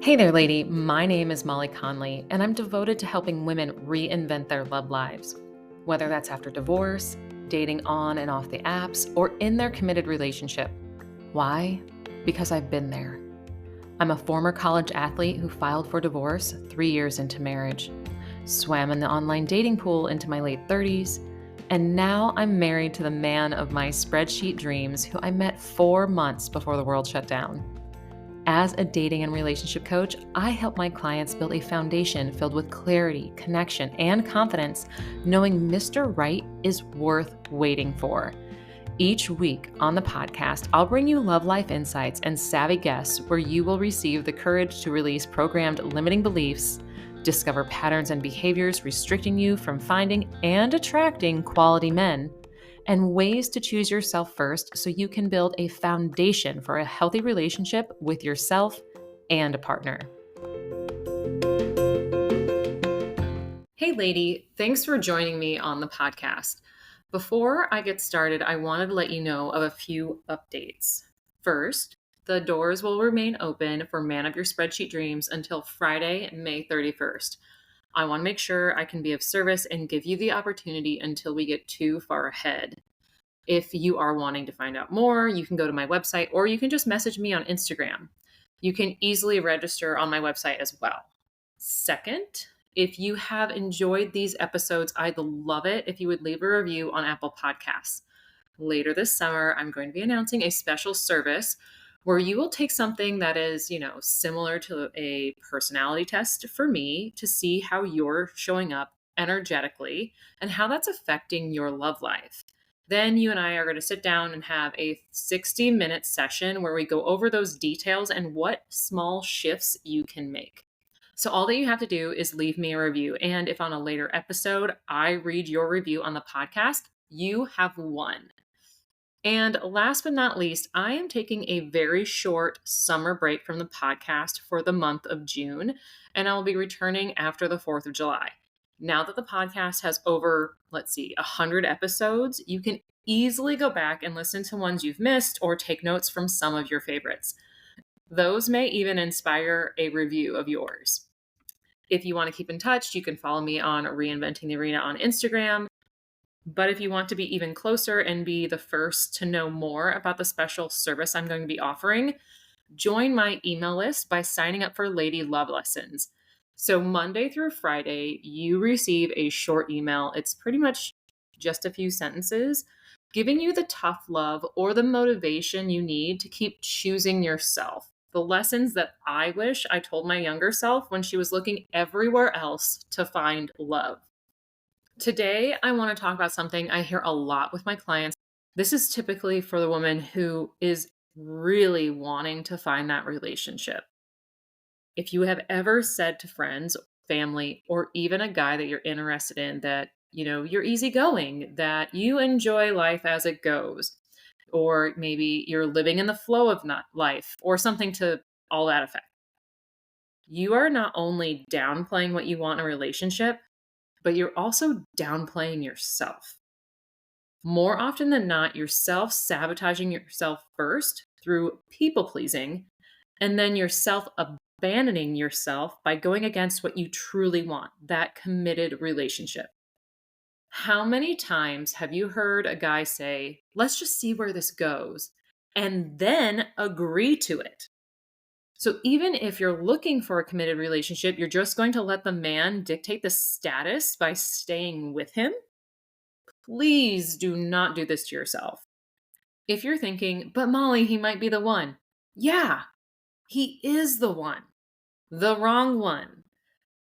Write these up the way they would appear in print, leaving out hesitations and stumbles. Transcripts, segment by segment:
Hey there, lady. My name is Molly Conley, and I'm devoted to helping women reinvent their love lives. Whether that's after divorce, dating on and off the apps, or in their committed relationship. Why? Because I've been there. I'm a former college athlete who filed for divorce 3 years into marriage, swam in the online dating pool into my late 30s, and now I'm married to the man of my spreadsheet dreams who I met 4 months before the world shut down. As a dating and relationship coach, I help my clients build a foundation filled with clarity, connection, and confidence, knowing Mr. Right is worth waiting for. Each week on the podcast, I'll bring you love life insights and savvy guests where you will receive the courage to release programmed limiting beliefs, discover patterns and behaviors restricting you from finding and attracting quality men, and ways to choose yourself first so you can build a foundation for a healthy relationship with yourself and a partner. Hey, lady, thanks for joining me on the podcast. Before I get started, I wanted to let you know of a few updates. First, the doors will remain open for Man of Your Spreadsheet Dreams until Friday, May 31st. I want to make sure I can be of service and give you the opportunity until we get too far ahead. If you are wanting to find out more, you can go to my website or you can just message me on Instagram. You can easily register on my website as well. Second, if you have enjoyed these episodes, I'd love it if you would leave a review on Apple Podcasts. Later this summer, I'm going to be announcing a special service where you will take something that is, similar to a personality test for me to see how you're showing up energetically and how that's affecting your love life. Then you and I are going to sit down and have a 60-minute session where we go over those details and what small shifts you can make. So all that you have to do is leave me a review. And if on a later episode I read your review on the podcast, you have won. And last but not least, I am taking a very short summer break from the podcast for the month of June, and I will be returning after the 4th of July. Now that the podcast has over, 100 episodes, you can easily go back and listen to ones you've missed or take notes from some of your favorites. Those may even inspire a review of yours. If you want to keep in touch, you can follow me on Reinventing the Arena on Instagram. But if you want to be even closer and be the first to know more about the special service I'm going to be offering, join my email list by signing up for Lady Love Lessons. So Monday through Friday, you receive a short email. It's pretty much just a few sentences, giving you the tough love or the motivation you need to keep choosing yourself. The lessons that I wish I told my younger self when she was looking everywhere else to find love. Today, I want to talk about something I hear a lot with my clients. This is typically for the woman who is really wanting to find that relationship. If you have ever said to friends, family, or even a guy that you're interested in that, you're easygoing, that you enjoy life as it goes, or maybe you're living in the flow of life, or something to all that effect. You are not only downplaying what you want in a relationship, but you're also downplaying yourself. More often than not, you're self-sabotaging yourself first through people-pleasing, and then you're self-abandoning yourself by going against what you truly want, that committed relationship. How many times have you heard a guy say, let's just see where this goes, and then agree to it? So even if you're looking for a committed relationship, you're just going to let the man dictate the status by staying with him? Please do not do this to yourself. If you're thinking, but Molly, he might be the one. Yeah, he is the one. The wrong one.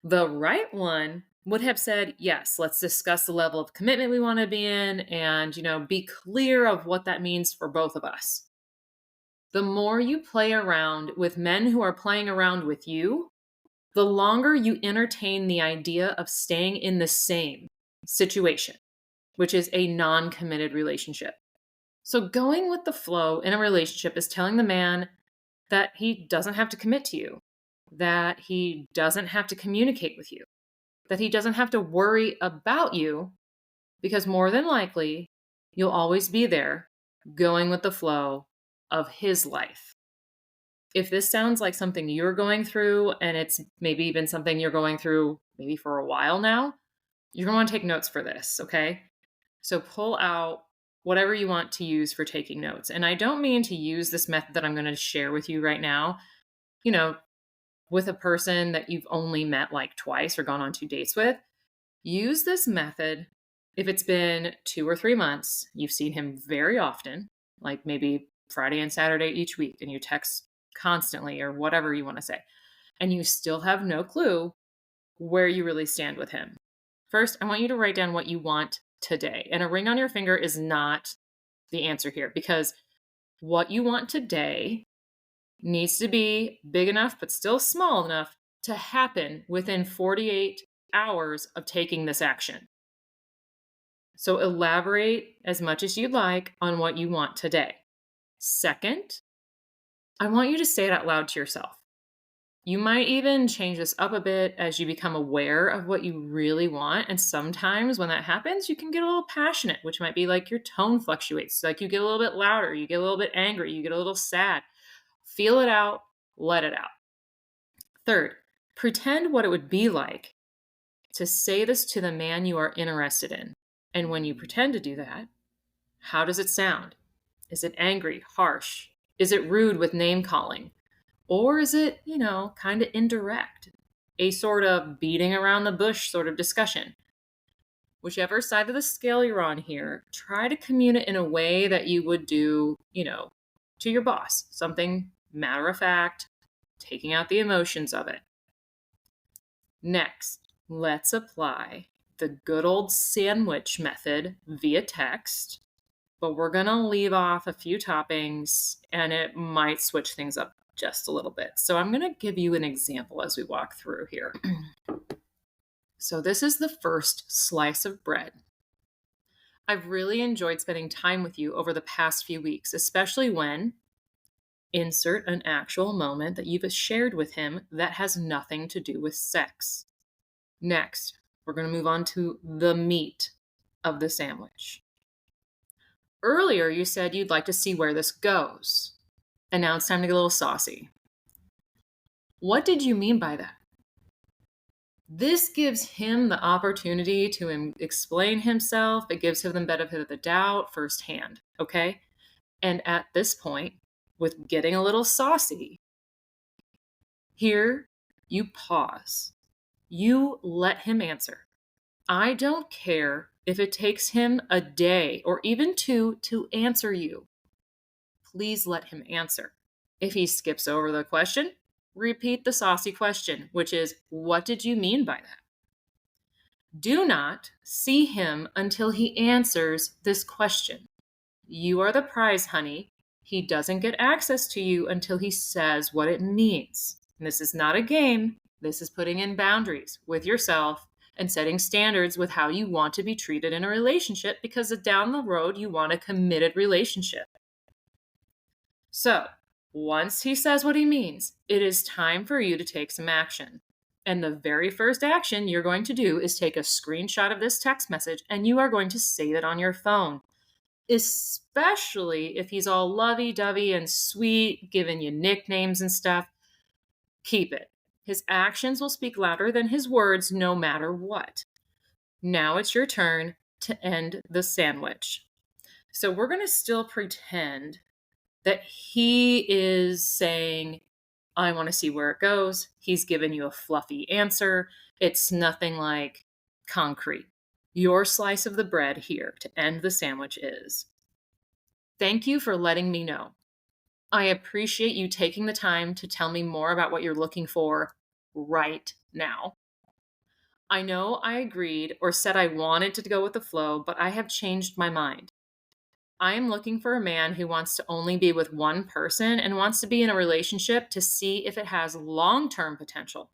The right one would have said, yes, let's discuss the level of commitment we want to be in and, be clear of what that means for both of us. The more you play around with men who are playing around with you, the longer you entertain the idea of staying in the same situation, which is a non-committed relationship. So going with the flow in a relationship is telling the man that he doesn't have to commit to you, that he doesn't have to communicate with you, that he doesn't have to worry about you, because more than likely, you'll always be there going with the flow of his life. If this sounds like something you're going through and it's maybe even something you're going through maybe for a while now, you're going to want to take notes for this, okay? So pull out whatever you want to use for taking notes. And I don't mean to use this method that I'm going to share with you right now, you know, with a person that you've only met like twice or gone on 2 dates with. Use this method if it's been 2 or 3 months, you've seen him very often, like maybe Friday and Saturday each week, and you text constantly or whatever you want to say, and you still have no clue where you really stand with him. First, I want you to write down what you want today. And a ring on your finger is not the answer here, because what you want today needs to be big enough, but still small enough to happen within 48 hours of taking this action. So elaborate as much as you'd like on what you want today. Second, I want you to say it out loud to yourself. You might even change this up a bit as you become aware of what you really want. And sometimes when that happens, you can get a little passionate, which might be like your tone fluctuates. Like you get a little bit louder, you get a little bit angry, you get a little sad. Feel it out, let it out. Third, pretend what it would be like to say this to the man you are interested in. And when you pretend to do that, how does it sound? Is it angry, harsh? Is it rude with name calling? Or is it, kind of indirect? A sort of beating around the bush sort of discussion. Whichever side of the scale you're on here, try to communicate in a way that you would do, to your boss. Something matter of fact, taking out the emotions of it. Next, let's apply the good old sandwich method via text, but we're going to leave off a few toppings and it might switch things up just a little bit. So I'm going to give you an example as we walk through here. So this is the first slice of bread. I've really enjoyed spending time with you over the past few weeks, especially when insert an actual moment that you've shared with him that has nothing to do with sex. Next, we're going to move on to the meat of the sandwich. Earlier, you said you'd like to see where this goes. And now it's time to get a little saucy. What did you mean by that? This gives him the opportunity to explain himself. It gives him the benefit of the doubt firsthand, okay? And at this point, with getting a little saucy, here you pause. You let him answer. I don't care if it takes him a day or even 2 to answer you. Please let him answer. If he skips over the question, repeat the saucy question, which is, what did you mean by that? Do not see him until he answers this question. You are the prize, honey. He doesn't get access to you until he says what it means. And this is not a game. This is putting in boundaries with yourself and setting standards with how you want to be treated in a relationship, because down the road, you want a committed relationship. So, once he says what he means, it is time for you to take some action. And the very first action you're going to do is take a screenshot of this text message and you are going to save it on your phone. Especially if he's all lovey-dovey and sweet, giving you nicknames and stuff. Keep it. His actions will speak louder than his words no matter what. Now it's your turn to end the sandwich. So we're going to still pretend that he is saying, I want to see where it goes. He's given you a fluffy answer. It's nothing like concrete. Your slice of the bread here to end the sandwich is, thank you for letting me know. I appreciate you taking the time to tell me more about what you're looking for right now. I know I agreed or said I wanted to go with the flow, but I have changed my mind. I am looking for a man who wants to only be with one person and wants to be in a relationship to see if it has long-term potential.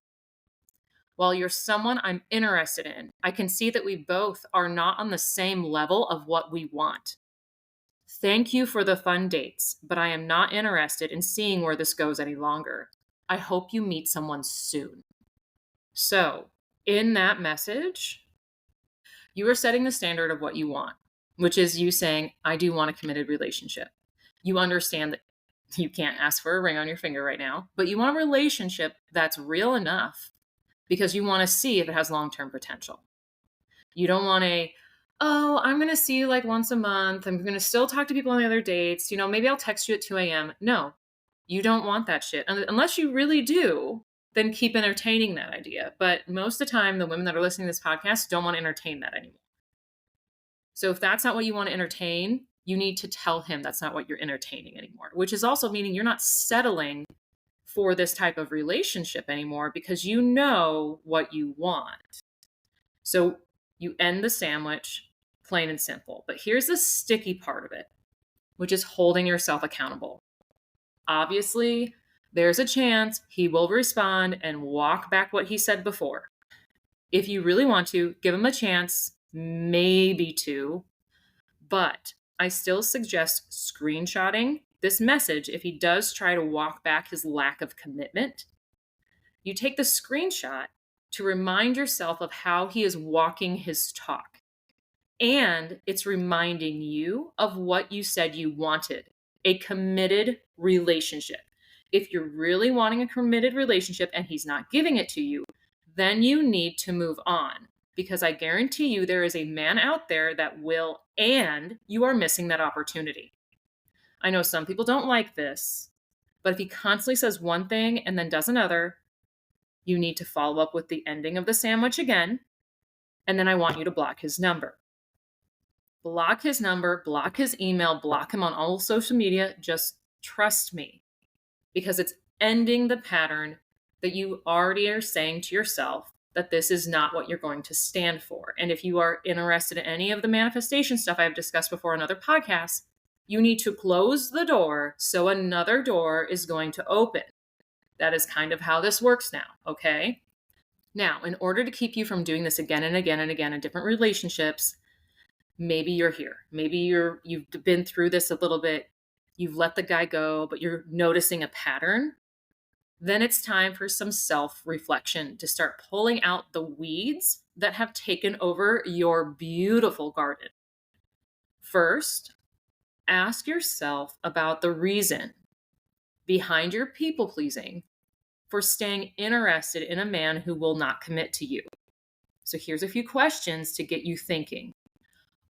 While you're someone I'm interested in, I can see that we both are not on the same level of what we want. Thank you for the fun dates, but I am not interested in seeing where this goes any longer. I hope you meet someone soon. So, in that message, you are setting the standard of what you want, which is you saying, I do want a committed relationship. You understand that You can't ask for a ring on your finger right now, but you want a relationship that's real enough because you want to see if it has long-term potential. You don't want oh, I'm going to see you like once a month. I'm going to still talk to people on the other dates. Maybe I'll text you at 2 a.m. No, you don't want that shit. Unless you really do, then keep entertaining that idea. But most of the time, the women that are listening to this podcast don't want to entertain that anymore. So if that's not what you want to entertain, you need to tell him that's not what you're entertaining anymore, which is also meaning you're not settling for this type of relationship anymore because you know what you want. So you end the sandwich, plain and simple. But here's the sticky part of it, which is holding yourself accountable. Obviously, there's a chance he will respond and walk back what he said before. If you really want to, give him a chance, maybe two, but I still suggest screenshotting this message if he does try to walk back his lack of commitment. You take the screenshot to remind yourself of how he is walking his talk. And it's reminding you of what you said you wanted, a committed relationship. If you're really wanting a committed relationship and he's not giving it to you, then you need to move on. Because I guarantee you there is a man out there that will, and you are missing that opportunity. I know some people don't like this, but if he constantly says one thing and then does another, you need to follow up with the ending of the sandwich again, and then I want you to block his number. Block his number, block his email, block him on all social media. Just trust me, because it's ending the pattern that you already are saying to yourself that this is not what you're going to stand for. And if you are interested in any of the manifestation stuff I've discussed before on other podcasts, you need to close the door so another door is going to open. That is kind of how this works now, okay? Now, in order to keep you from doing this again and again and again in different relationships, maybe you're here. Maybe you've been through this a little bit. You've let the guy go, but you're noticing a pattern. Then it's time for some self-reflection to start pulling out the weeds that have taken over your beautiful garden. First, ask yourself about the reason behind your people-pleasing for staying interested in a man who will not commit to you. So here's a few questions to get you thinking.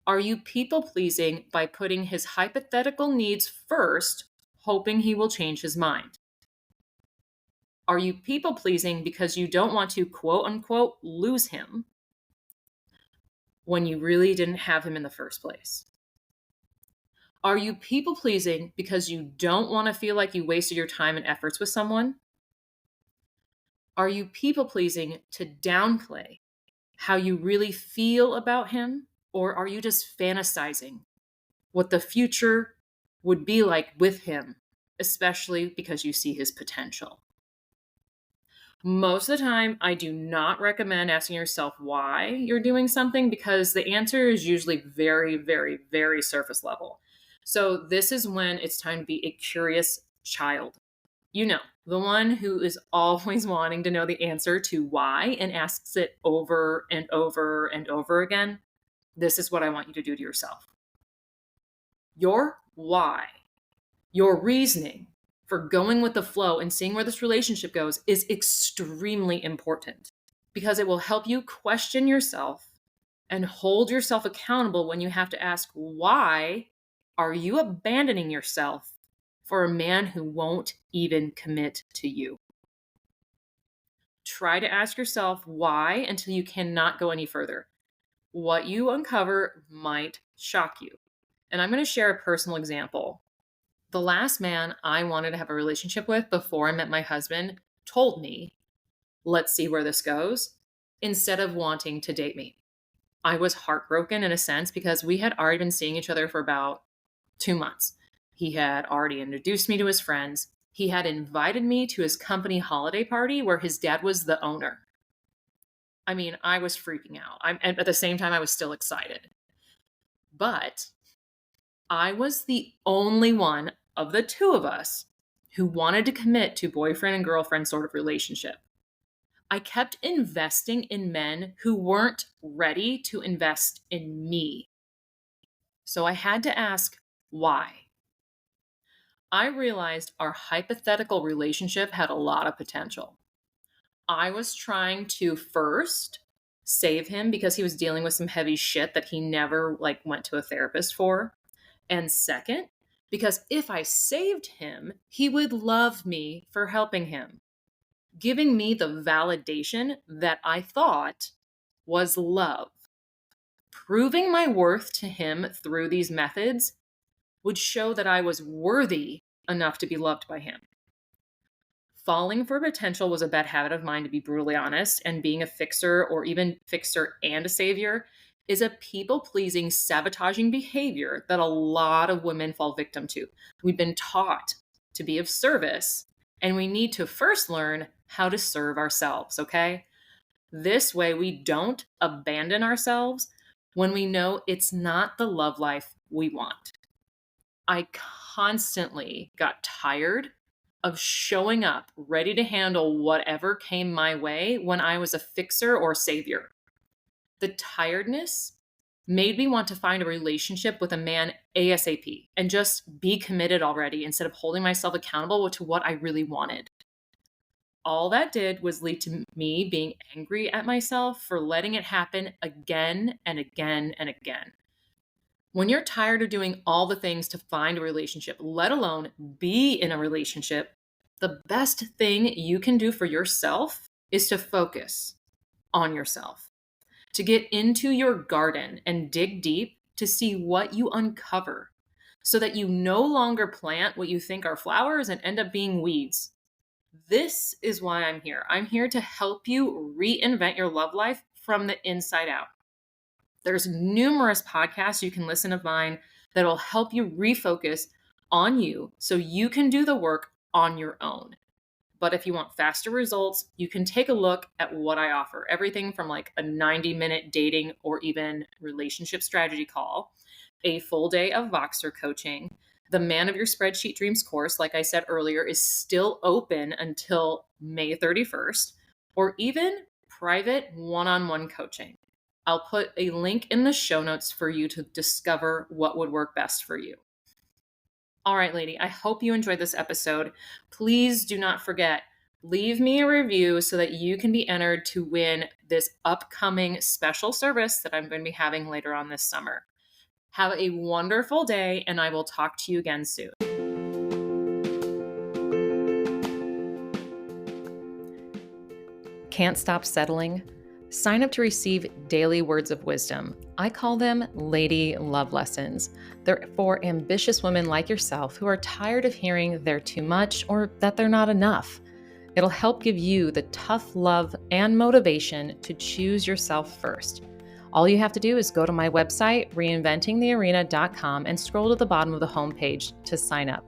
Are you people-pleasing by putting his hypothetical needs first, hoping he will change his mind? Are you people-pleasing because you don't want to, quote-unquote, lose him when you really didn't have him in the first place? Are you people-pleasing because you don't want to feel like you wasted your time and efforts with someone? Are you people-pleasing to downplay how you really feel about him? Or are you just fantasizing what the future would be like with him, especially because you see his potential? Most of the time, I do not recommend asking yourself why you're doing something because the answer is usually very, very, very surface level. So this is when it's time to be a curious child. The one who is always wanting to know the answer to why and asks it over and over and over again. This is what I want you to do to yourself. Your why, your reasoning for going with the flow and seeing where this relationship goes is extremely important because it will help you question yourself and hold yourself accountable when you have to ask, why are you abandoning yourself for a man who won't even commit to you? Try to ask yourself why until you cannot go any further. What you uncover might shock you. And I'm going to share a personal example. The last man I wanted to have a relationship with before I met my husband told me, let's see where this goes, instead of wanting to date me. I was heartbroken in a sense because we had already been seeing each other for about 2 months. He had already introduced me to his friends. He had invited me to his company holiday party where his dad was the owner. I mean, I was freaking out. And at the same time, I was still excited. But I was the only one of the two of us who wanted to commit to boyfriend and girlfriend sort of relationship. I kept investing in men who weren't ready to invest in me. So I had to ask, why? I realized our hypothetical relationship had a lot of potential. I was trying to first save him because he was dealing with some heavy shit that he never went to a therapist for. And second, because if I saved him, he would love me for helping him, giving me the validation that I thought was love. Proving my worth to him through these methods would show that I was worthy enough to be loved by him. Falling for potential was a bad habit of mine, to be brutally honest, and being a fixer or even fixer and a savior is a people-pleasing, sabotaging behavior that a lot of women fall victim to. We've been taught to be of service, and we need to first learn how to serve ourselves, okay? This way, we don't abandon ourselves when we know it's not the love life we want. I constantly got tired of showing up ready to handle whatever came my way when I was a fixer or savior. The tiredness made me want to find a relationship with a man ASAP and just be committed already instead of holding myself accountable to what I really wanted. All that did was lead to me being angry at myself for letting it happen again and again and again. When you're tired of doing all the things to find a relationship, let alone be in a relationship, the best thing you can do for yourself is to focus on yourself, to get into your garden and dig deep to see what you uncover so that you no longer plant what you think are flowers and end up being weeds. This is why I'm here. I'm here to help you reinvent your love life from the inside out. There's numerous podcasts you can listen to mine that will help you refocus on you so you can do the work on your own. But if you want faster results, you can take a look at what I offer. Everything from a 90-minute dating or even relationship strategy call, a full day of Voxer coaching. The Man of Your Spreadsheet Dreams course, like I said earlier, is still open until May 31st, or even private one-on-one coaching. I'll put a link in the show notes for you to discover what would work best for you. All right, lady, I hope you enjoyed this episode. Please do not forget, leave me a review so that you can be entered to win this upcoming special service that I'm going to be having later on this summer. Have a wonderful day, and I will talk to you again soon. Can't stop settling? Sign up to receive daily words of wisdom. I call them Lady Love Lessons. They're for ambitious women like yourself who are tired of hearing they're too much or that they're not enough. It'll help give you the tough love and motivation to choose yourself first. All you have to do is go to my website, reinventingthearena.com, and scroll to the bottom of the homepage to sign up.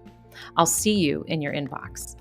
I'll see you in your inbox.